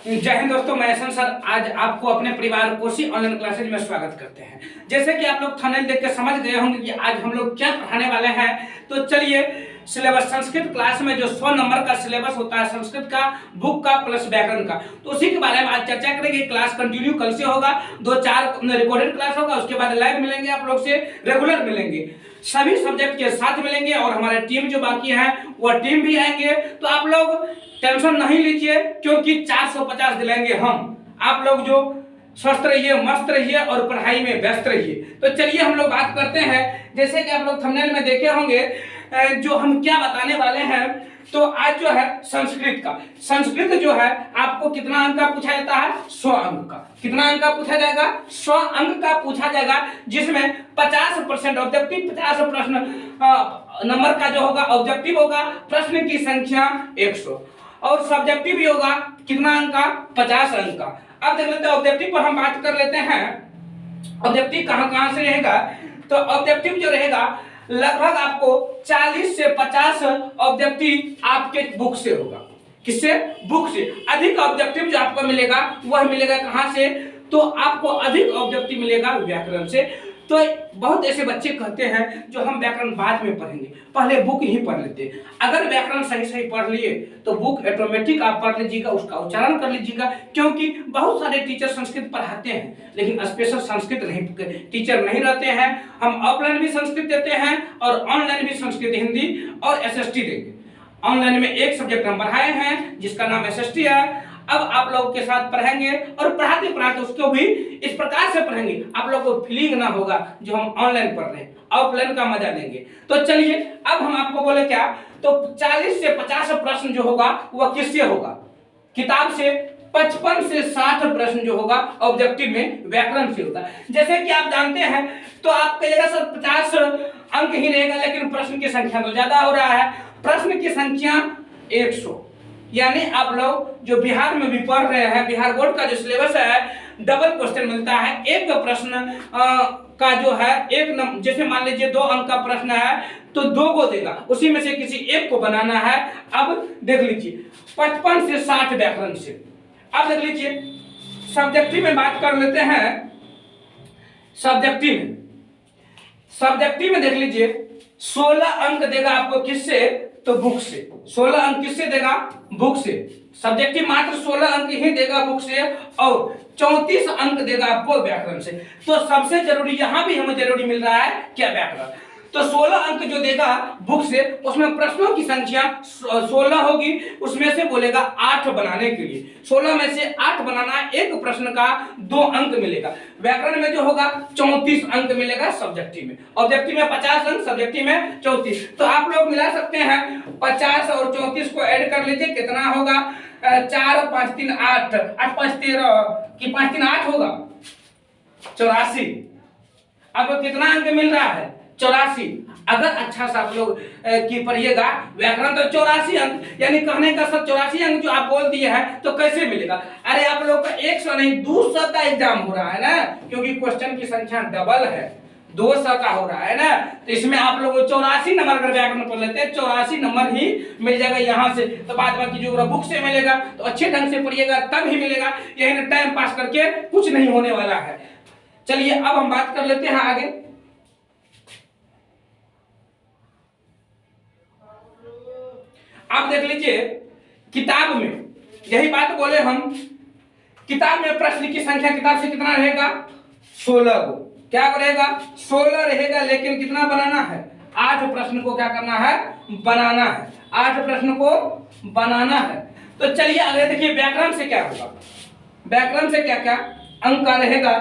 जय हिंद दोस्तों, मैं एहसन सर आज आपको अपने परिवार कोसी ऑनलाइन क्लासेज में स्वागत करते हैं। जैसे कि आप लोग थंबनेल देख के समझ गए होंगे कि आज हम लोग क्या पढ़ाने वाले हैं। तो चलिए, सिलेबस संस्कृत क्लास में जो 100 नंबर का सिलेबस होता है संस्कृत का, बुक का प्लस व्याकरण का, तो उसी के बारे में आज चर्चा करेंगे। क्लास कंटिन्यू कल से होगा, 2-4 रिकॉर्डेड क्लास होगा, उसके बाद लाइव मिलेंगे, आप लोग से रेगुलर मिलेंगे, सभी सब्जेक्ट के साथ मिलेंगे और हमारे टीम जो बाकी है वो टीम भी आएंगे। तो आप लोग टेंशन नहीं लीजिए, क्योंकि 450 दिलाएंगे हम। आप लोग जो स्वस्थ रहिए, मस्त रहिए और पढ़ाई में व्यस्त रहिए। तो चलिए हम लोग बात करते हैं। जैसे कि आप लोग थंबनेल में देखे होंगे जो हम क्या बताने वाले हैं। तो आज जो है संस्कृत जो है आपको कितना अंक का पूछा जाता है? 100 अंक का। कितना अंक का पूछा जाएगा? 100 अंक का पूछा जाएगा, जिसमें 50% ऑब्जेक्टिव, 50 प्रश्न नंबर का जो होगा ऑब्जेक्टिव होगा। प्रश्न की संख्या 100 और सब्जेक्टिव भी होगा। कितना अंक का? 50 अंक का। अब देख लेते हैं ऑब्जेक्टिव पर हम बात कर लेते हैं। ऑब्जेक्टिव कहां से रहेगा? तो ऑब्जेक्टिव जो रहेगा लगभग आपको 40 से 50 ऑब्जेक्टिव आपके बुक से होगा। किससे? बुक से। अधिक ऑब्जेक्टिव जो आपको मिलेगा वह मिलेगा कहां से? तो आपको अधिक ऑब्जेक्टिव मिलेगा व्याकरण से। तो बहुत ऐसे बच्चे कहते हैं जो हम व्याकरण बाद में पढ़ेंगे, पहले बुक ही पढ़ लेते। अगर व्याकरण सही पढ़ लिए तो बुक ऑटोमेटिक आप पढ़ लीजिएगा, उसका उच्चारण कर लीजिएगा। क्योंकि बहुत सारे टीचर संस्कृत पढ़ाते हैं, लेकिन स्पेशल संस्कृत नहीं टीचर नहीं रहते हैं। हम ऑफलाइन भी संस्कृत देते हैं और ऑनलाइन भी संस्कृत, हिंदी और एसएसटी देंगे। ऑनलाइन में एक सब्जेक्ट हम पढ़ाए हैं जिसका नाम एसएसटी है। अब आप लोगों के साथ पढ़ेंगे और पढ़ाते पढ़ाते उसको भी इस प्रकार से पढ़ेंगे आप लोगों को फीलिंग ना होगा जो हम ऑनलाइन पढ़ रहे हैं, ऑफलाइन का मजा लेंगे। तो चलिए अब हम आपको बोले क्या, तो 40 से 50 प्रश्न जो होगा वह किससे होगा? किताब से। 55 से 60 प्रश्न जो होगा ऑब्जेक्टिव में व्याकरण से होता है। जैसे कि आप जानते हैं तो आपके जगह सर 50 अंक ही रहेगा, लेकिन प्रश्न की संख्या तो ज्यादा हो रहा है। प्रश्न की संख्या 100, यानी आप लोग जो बिहार में भी पढ़ रहे हैं, बिहार बोर्ड का जो सिलेबस है डबल क्वेश्चन मिलता है। एक प्रश्न का जो है जैसे मान लीजिए 2 अंक का प्रश्न है तो 2 को देगा, उसी में से किसी एक को बनाना है। अब देख लीजिए 55 से 60 व्याकरण से। अब देख लीजिए सब्जेक्टिव में बात कर लेते हैं। सब्जेक्टिव में देख लीजिए 16 अंक देगा आपको किससे? तो बुक से। 16 अंक किससे देगा? बुक से। सब्जेक्टिव मात्र 16 अंक ही देगा बुक से और 34 अंक देगा आपको व्याकरण से। तो सबसे जरूरी यहां भी हमें जरूरी मिल रहा है क्या? व्याकरण। तो 16 अंक जो देगा बुक से, उसमें प्रश्नों की संख्या 16 होगी, उसमें से बोलेगा 8 बनाने के लिए। 16 में से 8 बनाना, एक प्रश्न का 2 अंक मिलेगा। व्याकरण में जो होगा 34 अंक मिलेगा सब्जेक्टिव में। ऑब्जेक्टिव में 50 अंक, सब्जेक्टिव में 34। तो आप लोग मिला सकते हैं 50 और 34 को ऐड कर लीजिए, कितना होगा? 4 5 3 8, 8 5 13 की 5 3 8 होगा 84। अब कितना अंक मिल रहा है? 84। अगर अच्छा सा आप लोग की पढ़िएगा व्याकरण तो 84 अंक, यानी कहने का सर 84 अंक जो आप बोल दिए हैं तो कैसे मिलेगा? अरे आप लोग का 100 नहीं 200 का एग्जाम हो रहा है ना, क्योंकि क्वेश्चन की संख्या डबल है, 200 का हो रहा है ना। तो इसमें आप लोग 84 नंबर अगर व्याकरण पढ़ लेते हैं 84 नंबर ही मिल जाएगा यहाँ से। तो बाद बाकी जो बुक से मिलेगा तो अच्छे ढंग से पढ़िएगा तब ही मिलेगा, यही टाइम पास करके कुछ नहीं होने वाला है। चलिए अब हम बात कर लेते हैं आगे। आप देख लीजिए किताब में यही बात बोले हम, किताब में प्रश्न की संख्या किताब से कितना रहेगा? 16 को। क्या रहेगा? 16 रहेगा, लेकिन कितना बनाना है? 8 प्रश्न को क्या करना है? बनाना है। 8 प्रश्न को बनाना है। तो चलिए अगले देखिए व्याकरण से क्या होगा। व्याकरण से क्या क्या अंक का रहेगा?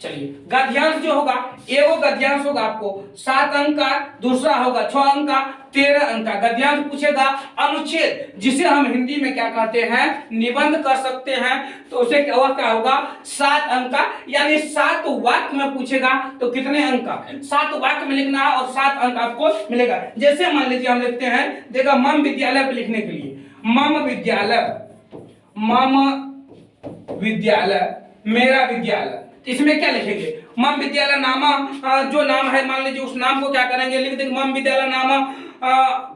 चलिए गद्यांश जो होगा, एगो गद्यांश होगा आपको 7 अंक का, दूसरा होगा 6 अंक का, 13 अंक का गद्यांश पूछेगा। अनुच्छेद जिसे हम हिंदी में क्या कहते हैं? निबंध कर सकते हैं। तो उसे क्या होगा? 7 अंक का, यानी 7 वाक्य में पूछेगा तो कितने अंक का? 7 वाक्य में लिखना है और 7 अंक आपको मिलेगा। जैसे मान लीजिए हम लिखते हैं, देखा मम विद्यालय पे लिखने के लिए मम विद्यालय, मेरा विद्यालय, इसमें क्या लिखेंगे, मम विद्यालय नामा, जो नाम है मान लीजिए उस नाम को क्या करेंगे लिख देंगे मम विद्यालय नामा,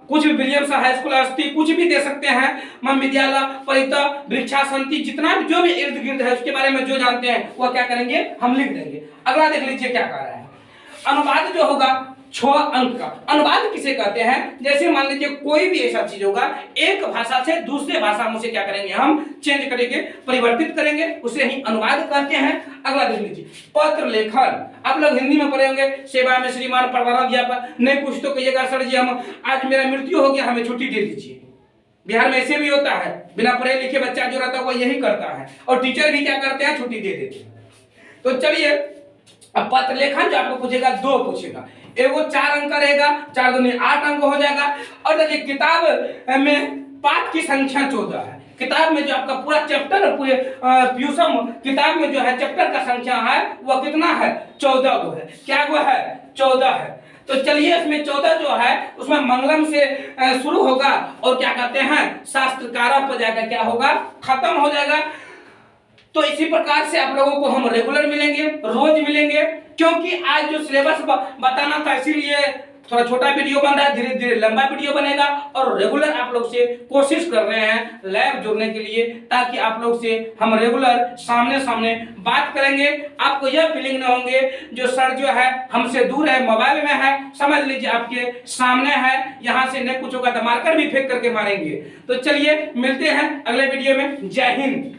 कुछ भी विलियम्स हाई स्कूल अस्ति कुछ भी दे सकते हैं, मम विद्यालय परिता वृक्षा संति, जितना भी जो भी इर्द गिर्द है उसके बारे में जो जानते हैं वह क्या करेंगे हम लिख देंगे। अगला देख लीजिए क्या कह रहा है, अनुवाद जो होगा 6 अंक का। अनुवाद किसे कहते हैं, जैसे मान लीजिए कोई भी ऐसा चीज होगा एक भाषा से दूसरे भाषा में उसे क्या करेंगे हम चेंज करेंगे, परिवर्तित करेंगे, उसे ही अनुवाद कहते हैं। अगला देख लीजिए पत्र लेखन, आप लोग हिंदी में पढ़े होंगे, सेवा में श्रीमान परवाना दिया पर नहीं कुछ तो कहिएगा सर जी हम आज मेरा मृत्यु हो गया हमें छुट्टी दे दीजिए। बिहार में ऐसे भी होता है, बिना पढ़े लिखे बच्चा जो रहता है वो यही करता है, और टीचर भी क्या करते हैं छुट्टी दे देते हैं। तो चलिए अब पत्र लेखन जो आपको पूछेगा 2 पूछेगा, एगो 4 अंक का रहेगा, 4 दूनी 8 अंक हो जाएगा। और देखिए किताब में पाठ की संख्या 14 है, किताब में जो आपका पूरा चैप्टर पूरे प्यूसम किताब में जो है चैप्टर का संख्या है वो कितना है 14 गो है, क्या गो है 14 है। तो चलिए इसमें 14 जो है उसमें मंगलम से शुरू होगा और क्या कहते हैं शास्त्रकारा पर जाकर क्या होगा खत्म हो जाएगा। तो इसी प्रकार से आप लोगों को हम रेगुलर मिलेंगे, रोज मिलेंगे, क्योंकि आज जो सिलेबस बताना था इसीलिए थोड़ा छोटा वीडियो बन रहा है, धीरे धीरे लंबा वीडियो बनेगा। और रेगुलर आप लोग से कोशिश कर रहे हैं लैब जुड़ने के लिए, ताकि आप लोग से हम रेगुलर सामने सामने बात करेंगे। आपको यह फीलिंग ना होंगे जो सर जो है हमसे दूर है, मोबाइल में है, समझ लीजिए आपके सामने है, यहाँ से नहीं कुछ होगा तो मार्कर भी फेंक करके मारेंगे। तो चलिए मिलते हैं अगले वीडियो में, जय हिंद।